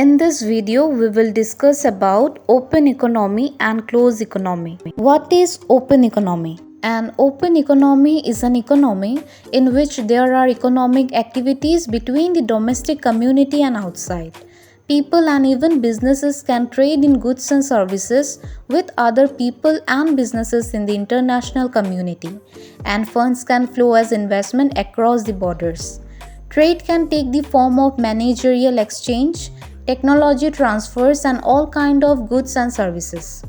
In this video, we will discuss about open economy and closed economy. What is open economy? An open economy is an economy in which there are economic activities between the domestic community and outside. People and even businesses can trade in goods and services with other people and businesses in the international community, and funds can flow as investment across the borders. Trade can take the form of managerial exchange, technology transfers, and all kind of goods and services.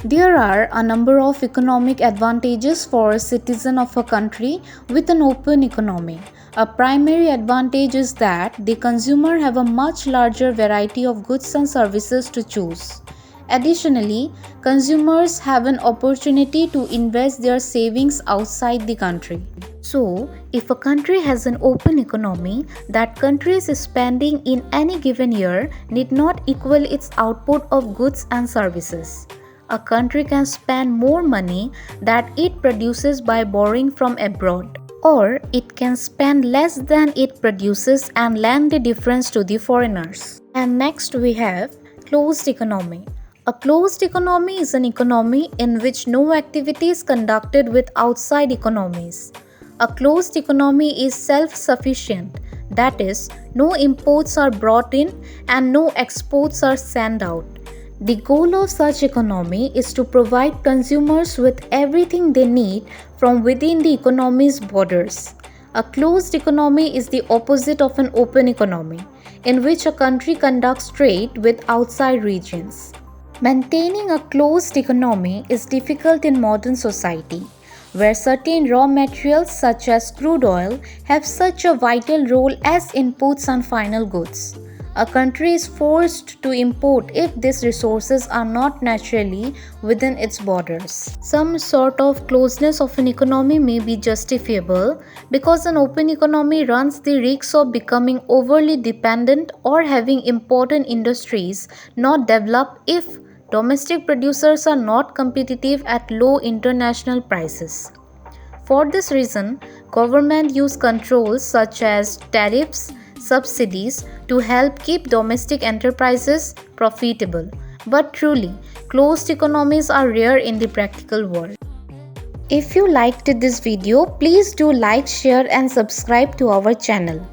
There are a number of economic advantages for a citizen of a country with an open economy. A primary advantage is that the consumer have a much larger variety of goods and services to choose. Additionally, consumers have an opportunity to invest their savings outside the country. So, if a country has an open economy, that country's spending in any given year need not equal its output of goods and services. A country can spend more money that it produces by borrowing from abroad, or it can spend less than it produces and lend the difference to the foreigners. And next we have closed economy. A closed economy is an economy in which no activity is conducted with outside economies. A closed economy is self-sufficient, that is, no imports are brought in and no exports are sent out. The goal of such economy is to provide consumers with everything they need from within the economy's borders. A closed economy is the opposite of an open economy, in which a country conducts trade with outside regions. Maintaining a closed economy is difficult in modern society, where certain raw materials such as crude oil have such a vital role as inputs and final goods. A country is forced to import if these resources are not naturally within its borders. Some sort of closeness of an economy may be justifiable because an open economy runs the risk of becoming overly dependent or having important industries not developed if domestic producers are not competitive at low international prices. For this reason, government use controls such as tariffs, subsidies to help keep domestic enterprises profitable. But truly, closed economies are rare in the practical world. If you liked this video, please do like, share and subscribe to our channel.